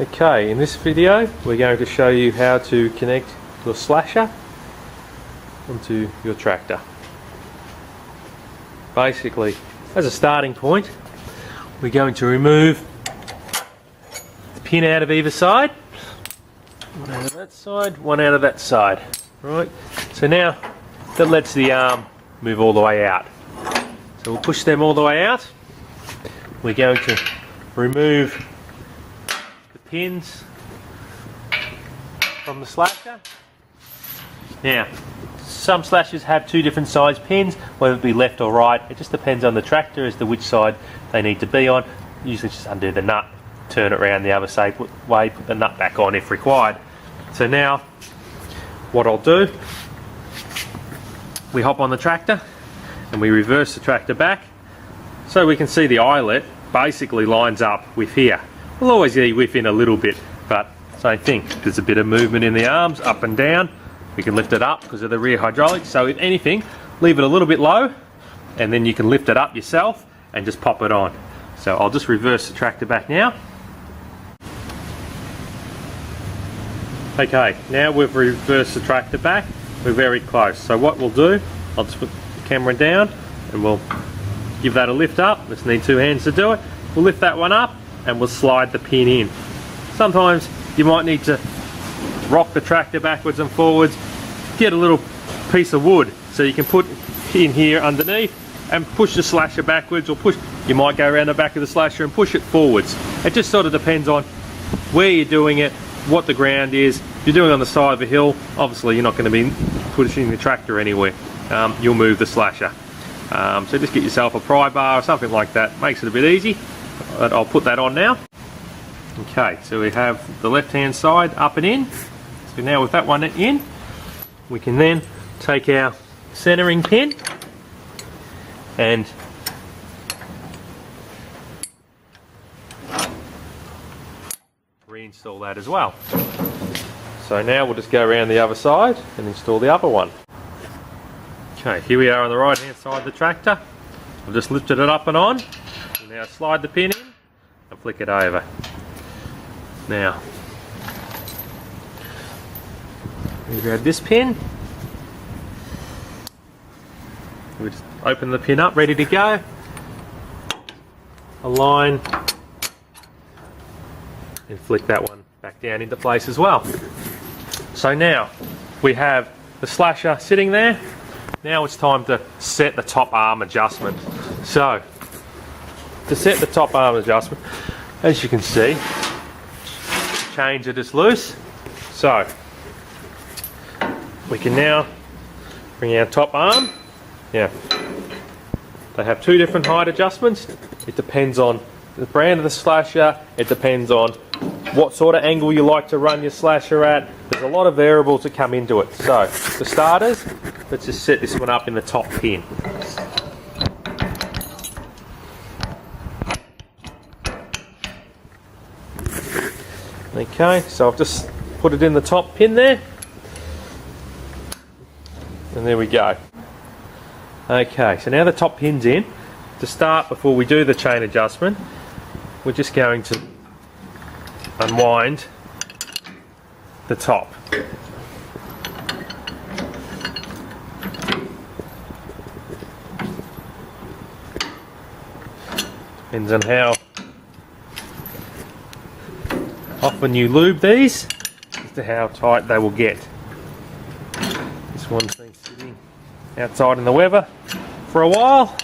Okay, in this video we're going to show you how to connect your slasher onto your tractor. Basically, as a starting point, we're going to remove the pin out of either side. One out of that side, one out of that side. Right, so now that lets the arm move all the way out. So we'll push them all the way out. We're going to remove the pins from the slasher. Now, some slashers have two different size pins, whether it be left or right. It just depends on the tractor as to which side they need to be on. Usually just undo the nut, turn it around the other way, put the nut back on if required. So now, what I'll do, we hop on the tractor and we reverse the tractor back so we can see the eyelet basically lines up with here. We'll always be within a little bit, but same thing. There's a bit of movement in the arms, up and down. We can lift it up because of the rear hydraulics, so if anything, leave it a little bit low and then you can lift it up yourself and just pop it on. So I'll just reverse the tractor back now. Okay, now we've reversed the tractor back, we're very close. So what we'll do, I'll just put the camera down and we'll give that a lift up. Just need two hands to do it. We'll lift that one up and we'll slide the pin in. Sometimes you might need to rock the tractor backwards and forwards, get a little piece of wood so you can put in here underneath and push the slasher backwards, or you might go around the back of the slasher and push it forwards. It just sort of depends on where you're doing it, what the ground is. If you're doing it on the side of a hill, obviously you're not going to be pushing the tractor anywhere. You'll move the slasher. So just get yourself a pry bar or something like that. Makes it a bit easy. But I'll put that on now. Okay, so we have the left hand side up and in. So now with that one in, we can then take our centering pin and reinstall that as well. So now we'll just go around the other side and install the other one. Okay, here we are on the right hand side of the tractor. I've just lifted it up and on. We'll now slide the pin in and flick it over. Now, we grab this pin. We just open the pin up, ready to go. Align and flick that one back down into place as well. So now we have the slasher sitting there. Now it's time to set the top arm adjustment. So to set the top arm adjustment, as you can see, the chains are just loose. So we can now bring our top arm. Now they have two different height adjustments. It depends on the brand of the slasher. It depends on what sort of angle you like to run your slasher at. There's a lot of variables that come into it. So for starters, let's just set this one up in the top pin. Okay, so I've just put it in the top pin there. And there we go. Okay, so now the top pin's in. To start, before we do the chain adjustment, we're just going to unwind the top. Depends on how often you lube these as to how tight they will get. This one's been sitting outside in the weather for a while,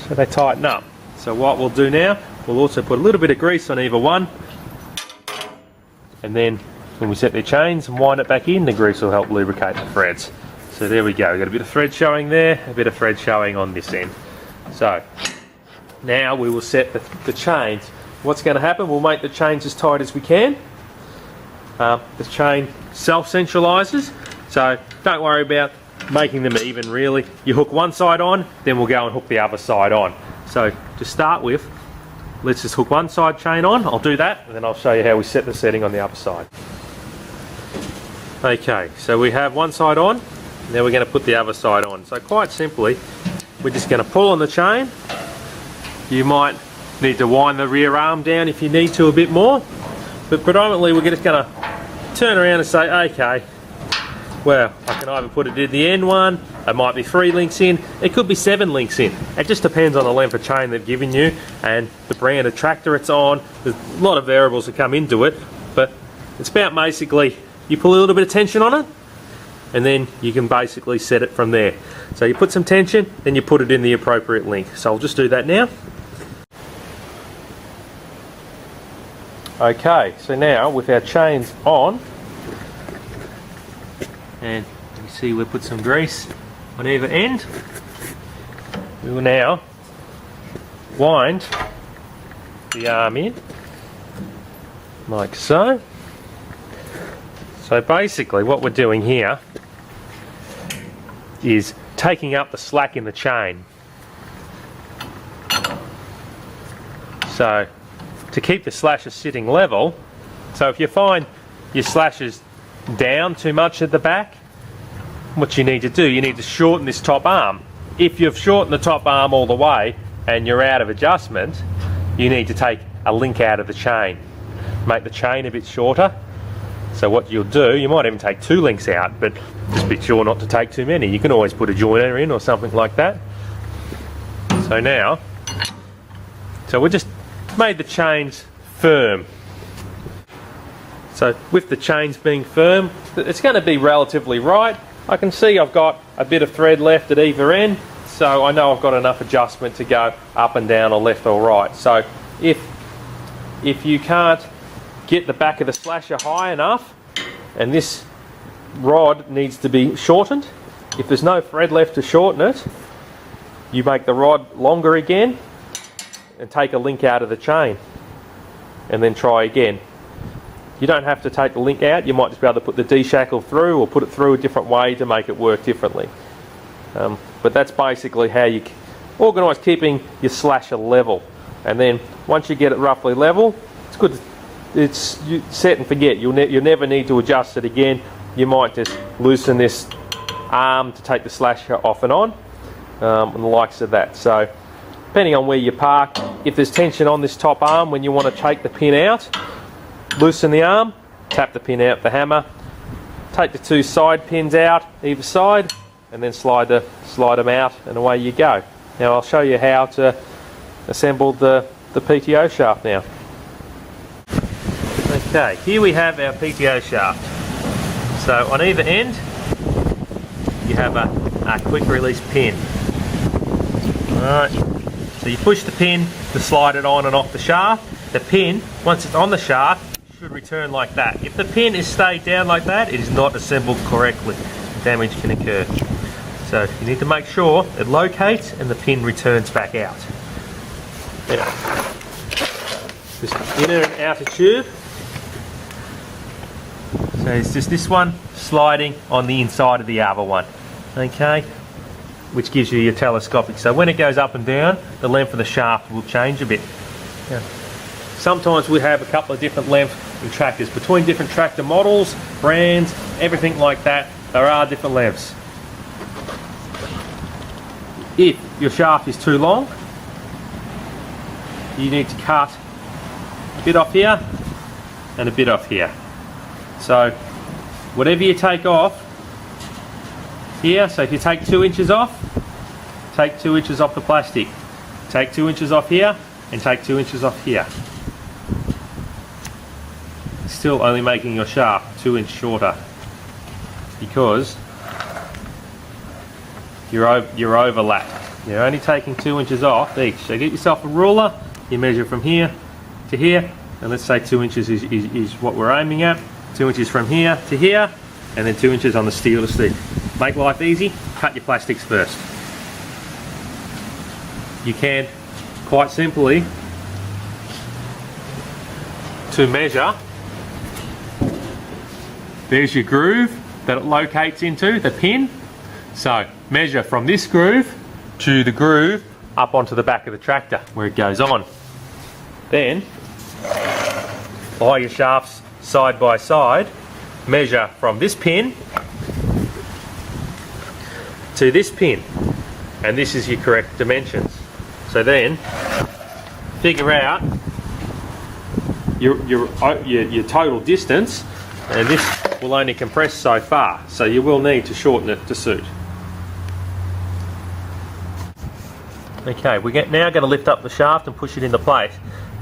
so they tighten up. So what we'll do now, we'll also put a little bit of grease on either one, and then when we set their chains and wind it back in, the grease will help lubricate the threads. So there we go, we've got a bit of thread showing there, a bit of thread showing on this end. So now we will set the chains. What's going to happen, we'll make the chains as tight as we can. The chain self-centralises, so don't worry about making them even really. You hook one side on, then we'll go and hook the other side on. So to start with, let's just hook one side chain on. I'll do that and then I'll show you how we set the setting on the other side. Okay, so we have one side on, now we're going to put the other side on. So quite simply, we're just going to pull on the chain. You might Need to wind the rear arm down if you need to a bit more, but predominantly we're just going to turn around and say, okay, well, I can either put it in the end one, it might be 3 links in, it could be 7 links in. It just depends on the length of chain they've given you and the brand of tractor it's on. There's a lot of variables that come into it, but it's about basically you pull a little bit of tension on it and then you can basically set it from there. So you put some tension, then you put it in the appropriate link. So I'll just do that now. Okay, so now with our chains on, and you see we put some grease on either end, we will now wind the arm in like so. So basically what we're doing here is taking up the slack in the chain. So to keep the slasher sitting level, so if you find your slashers down too much at the back, what you need to do, you need to shorten this top arm. If you've shortened the top arm all the way and you're out of adjustment, you need to take a link out of the chain. Make the chain a bit shorter. So what you'll do, you might even take 2 links out, but just be sure not to take too many. You can always put a joiner in or something like that. So now, so we just made the chains firm. So with the chains being firm, it's going to be relatively right. I can see I've got a bit of thread left at either end, so I know I've got enough adjustment to go up and down or left or right. So if you can't get the back of the slasher high enough and this rod needs to be shortened, if there's no thread left to shorten it, you make the rod longer again and take a link out of the chain and then try again. You don't have to take the link out, you might just be able to put the D-shackle through or put it through a different way to make it work differently. But that's basically how you organise keeping your slasher level. And then once you get it roughly level, it's good. It's you set and forget. You'll never need to adjust it again. You might just loosen this arm to take the slasher off and on, and the likes of that. So depending on where you park, if there's tension on this top arm when you want to take the pin out, loosen the arm, tap the pin out with the hammer, take the 2 side pins out either side, and then slide them out, and away you go. Now I'll show you how to assemble the PTO shaft now. Okay, here we have our PTO shaft. So on either end, you have a quick release pin. Alright, so you push the pin to slide it on and off the shaft. The pin, once it's on the shaft, should return like that. If the pin is stayed down like that, it is not assembled correctly. Damage can occur. So you need to make sure it locates and the pin returns back out. Now, this inner and outer tube. So it's just this one sliding on the inside of the other one, okay, which gives you your telescopic. So when it goes up and down, the length of the shaft will change a bit. Yeah. Sometimes we have a couple of different lengths in tractors. Between different tractor models, brands, everything like that, there are different lengths. If your shaft is too long, you need to cut a bit off here and a bit off here. So whatever you take off here, so if you take 2 inches off, take 2 inches off the plastic. Take 2 inches off here and take 2 inches off here. Still only making your shaft 2 inches shorter because you're overlapped. You're only taking 2 inches off each. So get yourself a ruler, you measure from here to here, and let's say 2 inches is what we're aiming at. 2 inches from here to here, and then 2 inches on the steel to steel. Make life easy, cut your plastics first. You can, quite simply, to measure, there's your groove that it locates into, the pin. So measure from this groove to the groove up onto the back of the tractor where it goes on. Then, lie your shafts side by side, measure from this pin to this pin, and this is your correct dimensions. So then figure out your total distance, and this will only compress so far, so you will need to shorten it to suit. Okay, we're now going to lift up the shaft and push it into place.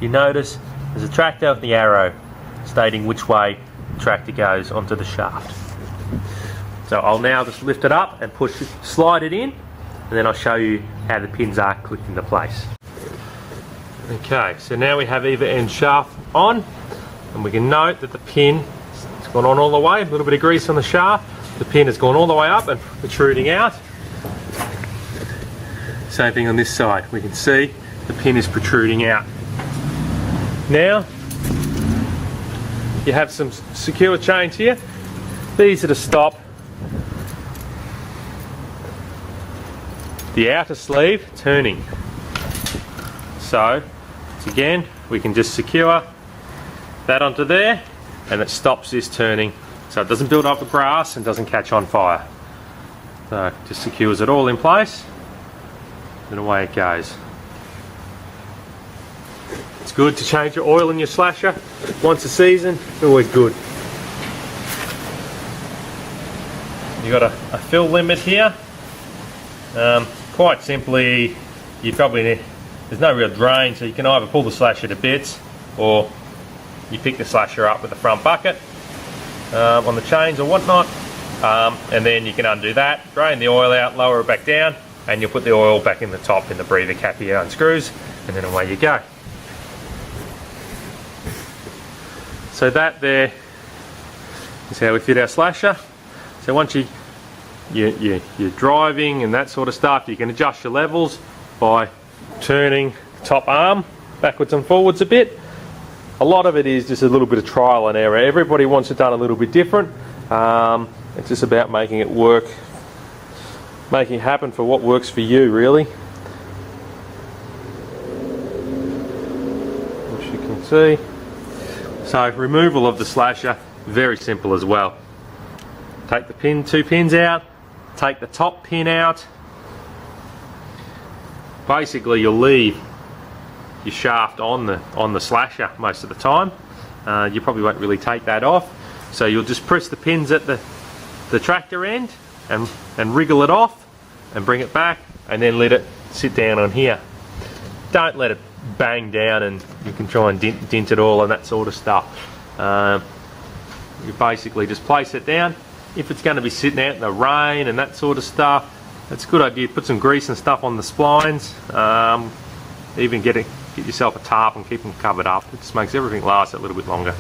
You notice there's a tractor with the arrow stating which way the tractor goes onto the shaft. So I'll now just lift it up and push it, slide it in, and then I'll show you how the pins are clicked into place. Okay, so now we have either end shaft on, and we can note that the pin has gone on all the way, a little bit of grease on the shaft, the pin has gone all the way up and protruding out. Same thing on this side, we can see the pin is protruding out. Now, you have some secure chains here. These are to stop the outer sleeve turning. So, again, we can just secure that onto there, and it stops this turning, so it doesn't build up the grass and doesn't catch on fire. So, just secures it all in place, and away it goes. It's good to change your oil in your slasher once a season, always good. You've got a fill limit here. Quite simply, you probably there's no real drain, so you can either pull the slasher to bits or you pick the slasher up with the front bucket on the chains or whatnot, and then you can undo that, drain the oil out, lower it back down, and you'll put the oil back in the top in the breather cap here, unscrews, and then away you go. So that there is how we fit our slasher. So once you're driving and that sort of stuff, you can adjust your levels by turning the top arm backwards and forwards a bit. A lot of it is just a little bit of trial and error. Everybody wants it done a little bit different. It's just about making it work, making it happen for what works for you, really. As you can see. So removal of the slasher, very simple as well. Take the two pins out, take the top pin out. Basically you'll leave your shaft on the slasher most of the time. You probably won't really take that off, so you'll just press the pins at the tractor end and wriggle it off and bring it back, and then let it sit down on here. Don't let it bang down and you can try and dent it all and that sort of stuff. You basically just place it down. If it's going to be sitting out in the rain and that sort of stuff, it's a good idea to put some grease and stuff on the splines. Even get yourself a tarp and keep them covered up. It just makes everything last a little bit longer.